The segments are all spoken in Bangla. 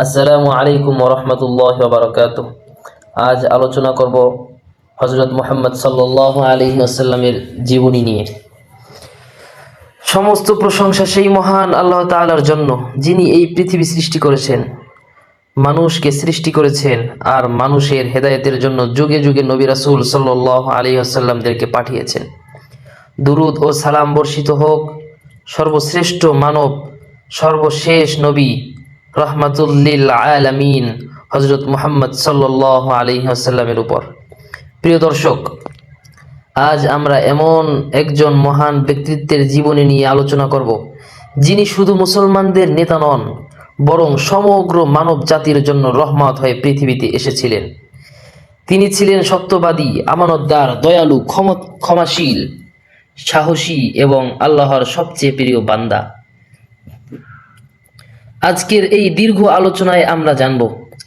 আসসালামু আলাইকুম ওয়া রাহমাতুল্লাহি ওয়া বারাকাতুহু। আজ আলোচনা করব হযরত মুহাম্মদ সাল্লাল্লাহু আলাইহি ওয়াসাল্লামের জীবনী নিয়ে। সমস্ত প্রশংসা সেই মহান আল্লাহ তাআলার জন্য, যিনি এই পৃথিবী সৃষ্টি করেছেন, মানুষকে সৃষ্টি করেছেন আর মানুষের হেদায়েতের জন্য যুগে যুগে নবী রাসূল সাল্লাল্লাহু আলাইহি ওয়াসাল্লামদেরকে পাঠিয়েছেন। দুরূদ ও সালাম বর্ষিত হোক সর্বশ্রেষ্ঠ মানব, সর্বশেষ নবী, রাহমাতুল লিল আলামিন হযরত মুহাম্মদ সাল্লাল্লাহু আলাইহি ওয়াসাল্লামের উপর। প্রিয় দর্শক, আজ আমরা এমন একজন মহান ব্যক্তিত্বের জীবনী নিয়ে আলোচনা করব, যিনি শুধু মুসলমানদের নেতা নন, বরং সমগ্র মানব জাতির জন্য রহমত হয়ে পৃথিবীতে এসেছিলেন। তিনি ছিলেন সত্যবাদী, আমানতদার, দয়ালু, ক্ষমাশীল, সাহসী এবং আল্লাহর সবচেয়ে প্রিয় বান্দা। আজকের এই দীর্ঘ আলোচনায় আমরা জানব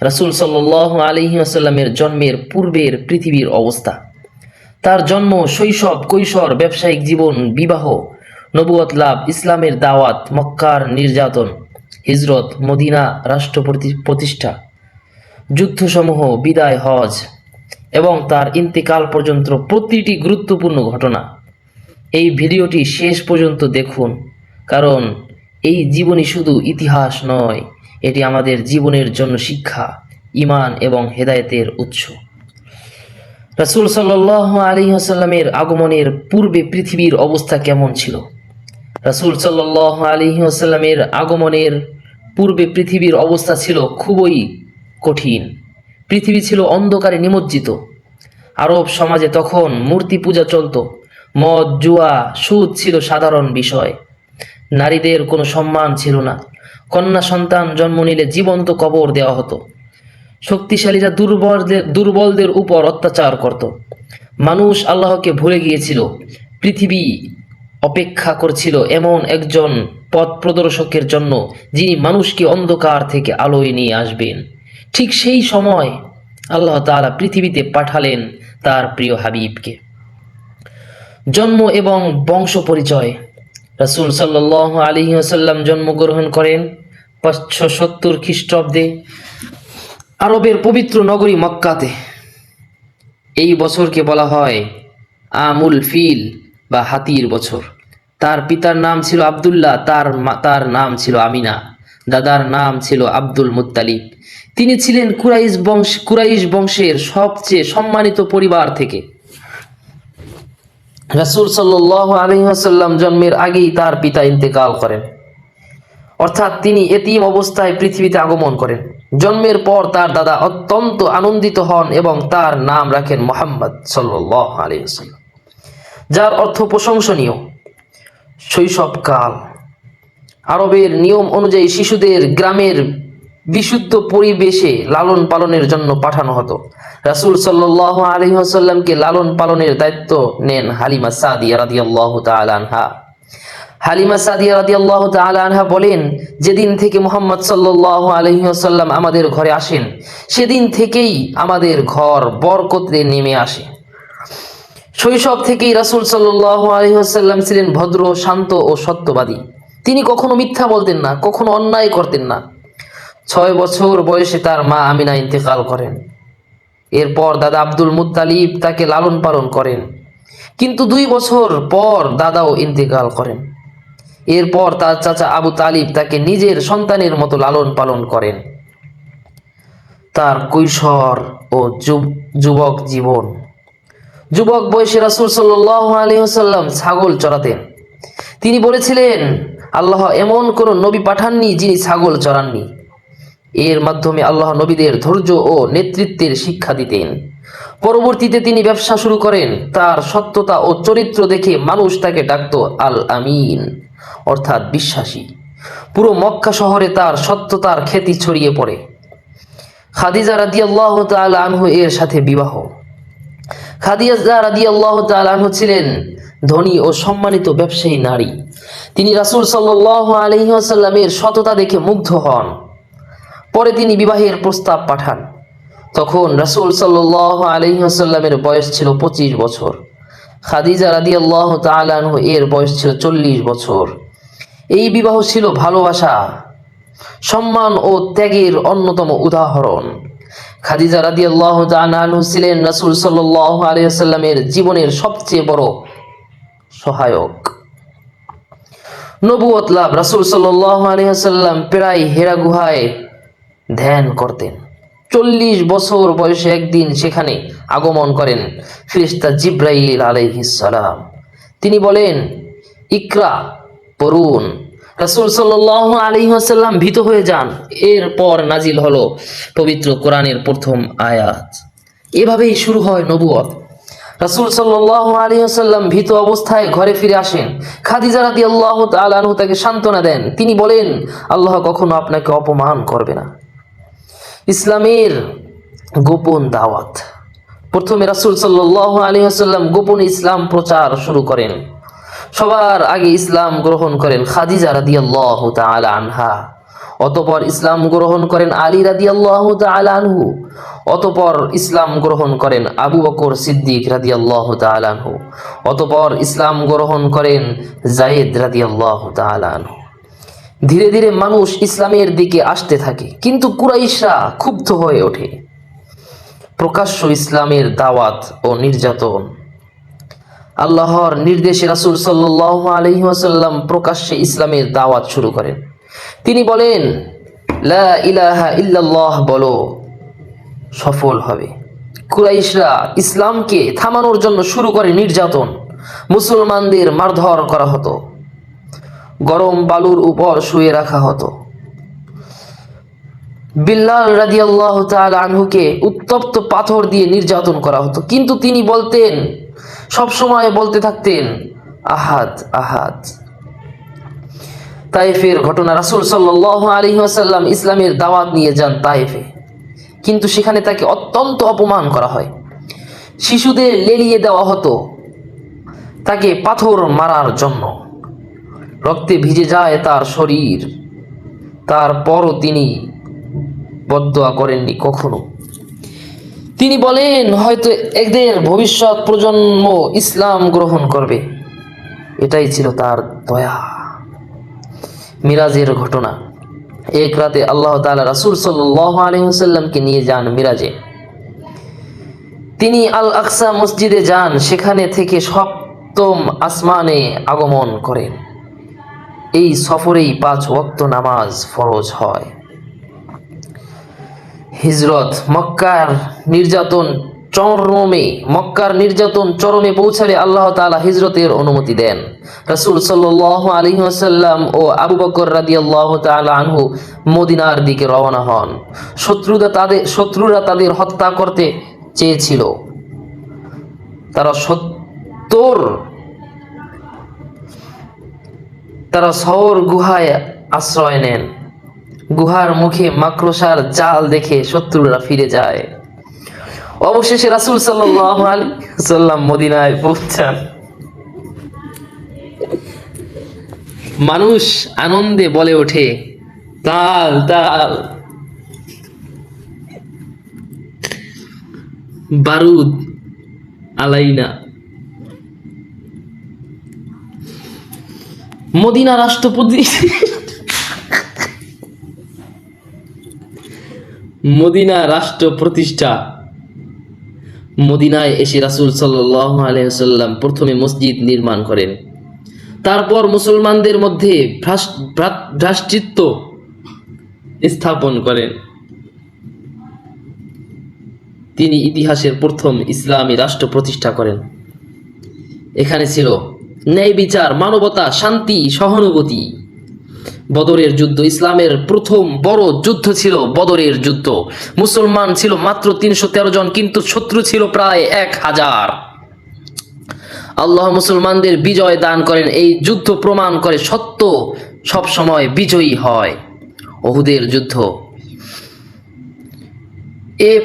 রাসূল সাল্লাল্লাহু আলাইহি ওয়াসাল্লামের জন্মের পূর্বের পৃথিবীর অবস্থা, তার জন্ম, শৈশব, কৈশোর, ব্যবসায়িক জীবন, বিবাহ, নবুয়ত লাভ, ইসলামের দাওয়াত, মক্কার নির্যাতন, হিজরত, মদিনা রাষ্ট্র প্রতিষ্ঠা, যুদ্ধসমূহ, বিদায়, হজ এবং তার ইন্তেকাল পর্যন্ত প্রতিটি গুরুত্বপূর্ণ ঘটনা। এই ভিডিওটি শেষ পর্যন্ত দেখুন, কারণ এই জীবনী শুধু ইতিহাস নয়, এটি আমাদের জীবনের জন্য শিক্ষা, ঈমান এবং হেদায়েতের উৎস। রাসূল সাল্লাল্লাহু আলাইহি ওয়াসাল্লামের আগমনের পূর্বে পৃথিবীর অবস্থা কেমন ছিল? রাসূল সাল্লাল্লাহু আলাইহি ওয়াসাল্লামের আগমনের পূর্বে পৃথিবীর অবস্থা ছিল খুবই কঠিন। পৃথিবী ছিল অন্ধকারে নিমজ্জিত। আরব সমাজে তখন মূর্তি পূজা চলত, মদ, জুয়া, সুদ ছিল সাধারণ বিষয়। নারীদের কোনো সম্মান ছিল না। কন্যা সন্তান জন্ম নিলে জীবন্ত কবর দেওয়া হতো। শক্তিশালীরা দুর্বলদের উপর অত্যাচার করত। মানুষ আল্লাহকে ভুলে গিয়েছিল। পৃথিবী অপেক্ষা করছিল এমন একজন পথ প্রদর্শকের জন্য, যিনি মানুষকে অন্ধকার থেকে আলোয় নিয়ে আসবেন। ঠিক সেই সময় আল্লাহ তাআলা পৃথিবীতে পাঠালেন তার প্রিয় হাবিবকে। জন্ম এবং বংশ পরিচয়। রাসূল সাল্লাল্লাহু আলাইহি ওয়াসাল্লাম জন্মগ্রহণ করেন 570 খ্রিস্টাব্দে আরবের পবিত্র নগরী মক্কাতে। এই বছরকে বলা হয় আমুল ফিল বা হাতির বছর। তার পিতার নাম ছিল আব্দুল্লাহ, তার নাম ছিল আমিনা, দাদার নাম ছিল আব্দুল মুত্তালিব। তিনি ছিলেন কুরাইশ বংশের সবচেয়ে সম্মানিত পরিবার থেকে। রাসূল সাল্লাল্লাহু আলাইহি ওয়াসাল্লাম জন্মের আগেই তার পিতা ইন্তেকাল করেন, অর্থাৎ তিনি এতিম অবস্থায় পৃথিবীতে আগমন করেন। জন্মের পর তার দাদা অত্যন্ত আনন্দিত হন এবং তার নাম রাখেন মুহাম্মদ সাল্লাল্লাহু আলাইহি ওয়াসাল্লাম, যার অর্থ প্রশংসনীয়। শৈশবকাল। আরবের নিয়ম অনুযায়ী শিশুদের গ্রামের বিশুদ্ধ পরিবেশে লালন পালনের জন্য পাঠানো হতো। রাসূল সাল্লাল্লাহু আলাইহি ওয়াসাল্লামকে লালন পালনের দায়িত্ব নেন হালিমা সাদিয়া রাদিয়াল্লাহু তাআলা আনহা। হালিমা সাদিয়া রাদিয়াল্লাহু তাআলা আনহা বলেন, যেদিন থেকে মুহাম্মদ সাল্লাল্লাহু আলাইহি ওয়াসাল্লাম আমাদের ঘরে আসেন, সেদিন থেকেই আমাদের ঘর বরকতে নেমে আসে। শৈশব থেকেই রাসূল সাল্লাল্লাহু আলাইহি ওয়াসাল্লাম ছিলেন ভদ্র, শান্ত ও সত্যবাদী। তিনি কখনো মিথ্যা বলতেন না, কখনো অন্যায় করতেন না। 6 বছর বয়সে তার মা আমিনা ইন্তেকাল করেন। এরপর দাদা আব্দুল মুত্তালিব তাকে লালন পালন করেন, কিন্তু 2 বছর পর দাদাও ইন্তেকাল করেন। এরপর তার চাচা আবু তালিব তাকে নিজের সন্তানের মতো লালন পালন করেন। তার কৈশোর ও যুবক জীবন। যুবক বয়সে রাসূল সাল্লাল্লাহু আলাইহি ওয়াসাল্লাম ছাগল চরাতেন। তিনি বলেছিলেন, আল্লাহ এমন কোন নবী পাঠাননি যিনি ছাগল চরাননি। এর মাধ্যমে আল্লাহ নবীদের ধৈর্য ও নেতৃত্বের শিক্ষা দিতেন। পরবর্তীতে তিনি ব্যবসা শুরু করেন। তার সত্যতা ও চরিত্র দেখে মানুষ তাকে ডাকত আল আমিন, অর্থাৎ বিশ্বাসী। পুরো মক্কা শহরে তার সত্যতার খ্যাতি ছড়িয়ে পড়ে। খাদিজা রাদিয়াল্লাহু তাআলা আনহু এর সাথে বিবাহ। খাদিজা রাদিয়াল্লাহু তাআলা আনহু ছিলেন ধনী ও সম্মানিত ব্যবসায়ী নারী। তিনি রাসূল সাল্লাল্লাহু আলাইহি ওয়াসাল্লামের সততা দেখে মুগ্ধ হন। পরে তিনি বিবাহের প্রস্তাব পাঠান। তখন রাসূল সাল্লাল্লাহু আলাইহি ওয়াসাল্লামের বয়স ছিল 25 বছর। খাদিজা রাদিয়াল্লাহু তাআলা আনহু এর বয়স ছিল 40 বছর। এই বিবাহ ছিল ভালোবাসা সম্মান ও ত্যাগের অন্যতম উদাহরণ। খাদিজা রাদিয়াল্লাহু তাআলা আনহা ছিলেন রাসূল সাল্লাল্লাহু আলাইহি ওয়াসাল্লামের জীবনের সবচেয়ে বড় সহায়ক। নবুয়ত লাভ। রাসূল সাল্লাল্লাহু আলাইহি ওয়াসাল্লাম প্রায় হেরা গুহায় ধ্যান করতেন। 40 বছর বয়সে একদিন সেখানে আগমন করেন ফেরেশতা জিবরাইল আলাইহিস সালাম। তিনি বলেন, ইকরা, পড়ুন। রাসূল সাল্লাল্লাহু আলাইহি ওয়াসাল্লাম ভীত হয়ে যান। এরপর নাজিল হলো পবিত্র কোরআনের প্রথম আয়াত। এভাবেই শুরু হয় নবুয়ত। রাসূল সাল্লাল্লাহু আলাইহি ওয়াসাল্লাম ভীত অবস্থায় ঘরে ফিরে আসেন। খাদিজা রাদিয়াল্লাহু তাআলা আনহা তাকে সান্ত্বনা দেন। তিনি বলেন, আল্লাহ কখনো আপনাকে অপমান করবে না। ইসলামের গোপন দাওয়াত। প্রথমে রাসূল সাল্লাল্লাহু আলাইহি ওয়াসাল্লাম গোপনে ইসলাম প্রচার শুরু করেন। সবার আগে ইসলাম গ্রহণ করেন খাদিজা রাদিয়াল্লাহু তাআলা আনহা। অতঃপর ইসলাম গ্রহণ করেন আলী রাদিয়াল্লাহু তাআলা আনহু। অতঃপর ইসলাম গ্রহণ করেন আবু বকর সিদ্দিক রাদিয়াল্লাহু তাআলা আনহু। অতঃপর ইসলাম গ্রহণ করেন যায়েদ রাদিয়াল্লাহু তাআলা আনহু। ধীরে ধীরে মানুষ ইসলামের দিকে আসতে থাকে, কিন্তু কুরাইশরা ক্ষুব্ধ হয়ে ওঠে। প্রকাশ্য ইসলামের দাওয়াত ও নির্যাতন। আল্লাহর নির্দেশে রাসূল সাল্লাল্লাহু আলাইহি ওয়াসাল্লাম প্রকাশ্যে ইসলামের দাওয়াত শুরু করেন। তিনি বলেন, লা ইলাহা ইল্লাল্লাহ বলো, সফল হবে। কুরাইশরা ইসলামকে থামানোর জন্য শুরু করে নির্যাতন। মুসলমানদের মারধর করা হতো, গরম বালুর উপর শুয়ে রাখা হতো। বিল্লাল রাদিয়াল্লাহু তাআলা আনহুকে উত্তপ্ত পাথর দিয়ে নির্যাতন করা হতো, কিন্তু তিনি বলতেন, সব সময় বলতে থাকতেন, আহাদ আহাদ। তায়েফের ঘটনা। রাসূল সাল্লাল্লাহু আলাইহি ওয়াসাল্লাম ইসলামের দাওয়াত নিয়ে যান তায়েফে, কিন্তু সেখানে তাকে অত্যন্ত অপমান করা হয়। শিশুদের লেলিয়ে দেওয়া হতো তাকে পাথর মারার জন্য। রক্তে ভিজে যায় তার শরীর। তারপরও তিনি বদদোয়া করেননি কখনো। তিনি বলেন, হয়তো একদিন ভবিষ্যৎ প্রজন্ম ইসলাম গ্রহণ করবে। এটাই ছিল তার দয়া। মিরাজের ঘটনা। এক রাতে আল্লাহ তাআলা রাসূল সাল্লাল্লাহু আলাইহি ওয়াসাল্লামকে নিয়ে যান মিরাজে। তিনি আল আকসা মসজিদে যান, সেখানে থেকে সপ্তম আসমানে আগমন করেন। এই সফরেই 5 ওয়াক্ত নামাজ ফরজ হয়। হিজরত। মক্কার নির্যাতন চরমে পৌঁছালে আল্লাহ তাআলা হিজরতের অনুমতি দেন। রাসূল সাল্লাল্লাহু আলাইহি ওয়াসাল্লাম ও আবু বকর রাদিয়াল্লাহু তাআলা আনহু মদিনার দিকে রওনা হন। শত্রুরা তাদের হত্যা করতে চেয়েছিল। তারা সওর গুহায় আশ্রয় নেন। গুহার মুখে মাকড়সার জাল দেখে শত্রুরা ফিরে যায়। অবশেষে রাসূল সাল্লাল্লাহু আলাইহি ওয়াসাল্লাম মদিনায় পৌঁছান। মানুষ আনন্দে বলে ওঠে, তাল তাল। বারুদ আলাইনা। মদিনা রাষ্ট্র প্রতিষ্ঠা। মদিনায় এসে রাসূল সাল্লাল্লাহু আলাইহি ওয়াসাল্লাম প্রথমে মসজিদ নির্মাণ করেন। তারপর মুসলমানদের মধ্যে ভ্রাতৃত্ব স্থাপন করেন। তিনি ইতিহাসের প্রথম ইসলামী রাষ্ট্র প্রতিষ্ঠা করেন। এখানে ছিল ন্যায় বিচার, মানবতা, শান্তি, সহানুভূতি। বদরের যুদ্ধ। ইসলামের প্রথম বড় যুদ্ধ ছিল বদরের যুদ্ধ। মুসলমান ছিল মাত্র 313 জন, কিন্তু শত্রু ছিল প্রায় 1000। আল্লাহ মুসলমানদের বিজয় দান করেন। এই যুদ্ধ প্রমাণ করে সত্য সব সময় বিজয়ী হয়। উহুদের যুদ্ধ।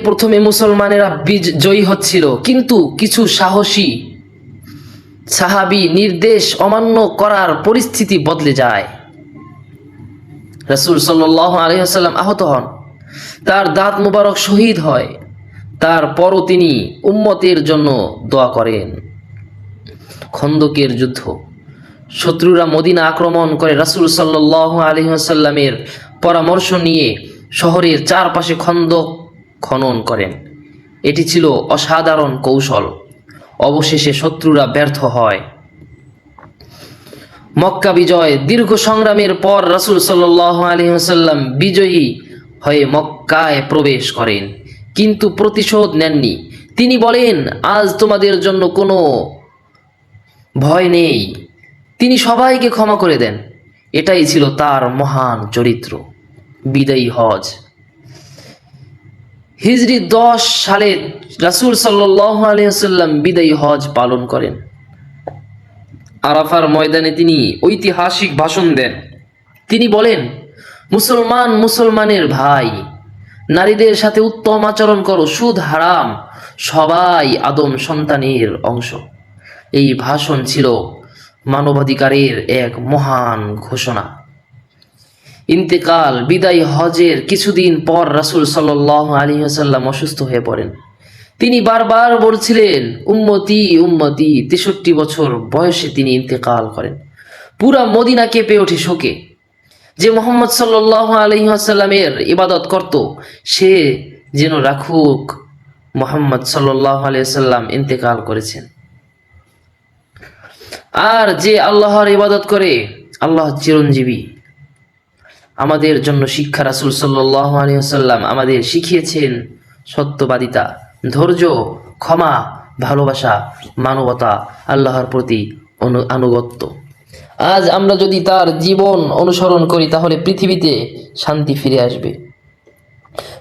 প্রথমে মুসলমানেরা বিজয়ী হচ্ছিল, কিন্তু কিছু সাহসী সাহাবী নির্দেশ অমান্য করার পরিস্থিতি বদলে যায়। রাসূল সাল্লাল্লাহু আলাইহি ওয়াসাল্লাম আহত হন, তার দাঁত মুবারক শহীদ হয়। তারপরও তিনি উম্মতের জন্য দোয়া করেন। খন্দকের যুদ্ধ। শত্রুরা মদিনা আক্রমণ করে রাসূল সাল্লাল্লাহু আলাইহি ওয়াসাল্লামের পরামর্শ নিয়ে শহরের চারপাশে খন্দক খনন করেন। এটি ছিল অসাধারণ কৌশল। অবশেষে শত্রুরা ব্যর্থ হয়। মক্কা বিজয়। দীর্ঘ সংগ্রামের পর রাসূল সাল্লাল্লাহু আলাইহি ওয়াসাল্লাম বিজয়ী হয়ে মক্কায় প্রবেশ করেন, কিন্তু প্রতিশোধ নেননি। তিনি বলেন, আজ তোমাদের জন্য কোনো ভয় নেই। তিনি সবাইকে ক্ষমা করে দেন। এটাই ছিল তার মহান চরিত্র। বিদায়ী হজ। হিজরি 10 সালে রাসূল সাল্লাল্লাহু আলাইহি ওয়াসাল্লাম বিদায়ী হজ পালন করেন। আরাফার ময়দানে তিনি ঐতিহাসিক ভাষণ দেন। তিনি বলেন, মুসলমান মুসলমানের ভাই, নারীদের সাথে উত্তম আচরণ করো, সুদ হারাম, সবাই আদম সন্তানের অংশ। এই ভাষণ ছিল মানবাধিকারের এক মহান ঘোষণা। ইন্তেকাল। বিদায়ী হজের কিছুদিন পর রাসূল সাল্লাল্লাহু আলাইহি ওয়াসাল্লাম অসুস্থ হয়ে পড়েন। তিনি বারবার বলছিলেন, উম্মতি উম্মতি। 63 বছর বয়সে তিনি ইন্তেকাল করেন। পুরা মদিনা কেঁপে ওঠে শোকে। যে মুহাম্মদ সাল্লাল্লাহু আলাইহি ওয়াসাল্লামের ইবাদত করত, সে যেন রাখুক, মুহাম্মদ সাল্লাল্লাহু আলাইহি ওয়াসাল্লাম ইন্তেকাল করেছেন। আর যে আল্লাহর ইবাদত করে, আল্লাহ চিরঞ্জীবী। আমাদের জন্য শিক্ষা। রাসূল সাল্লাল্লাহু আলাইহি ওয়াসাল্লাম আমাদের শিখিয়েছেন সত্যবাদিতা, ধৈর্য, ক্ষমা, ভালোবাসা, মানবতা, আল্লাহর প্রতি আনুগত্য। আজ আমরা যদি তার জীবন অনুসরণ করি, তাহলে পৃথিবীতে শান্তি ফিরে আসবে।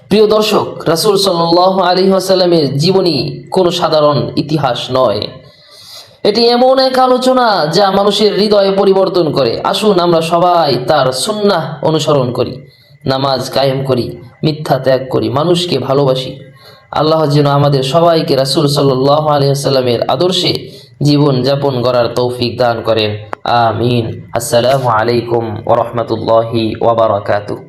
প্রিয় দর্শক, রাসূল সাল্লাল্লাহু আলাইহি ওয়াসাল্লামের জীবনী কোনো সাধারণ ইতিহাস নয়। এটি এমন এক আলোচনা যা মানুষের হৃদয়ে পরিবর্তন করে। আসুন আমরা সবাই তার সুন্নাহ অনুসরণ করি, নামাজ কায়েম করি, মিথ্যা ত্যাগ করি, মানুষকে ভালোবাসি। আল্লাহ যেন আমাদের সবাইকে রাসূল সাল্লাল্লাহু আলাইহি ওয়াসাল্লামের আদর্শে জীবন যাপন করার তৌফিক দান করেন। আমিন। আসসালামু আলাইকুম ওয়া রাহমাতুল্লাহি ওয়া বারাকাতুহু।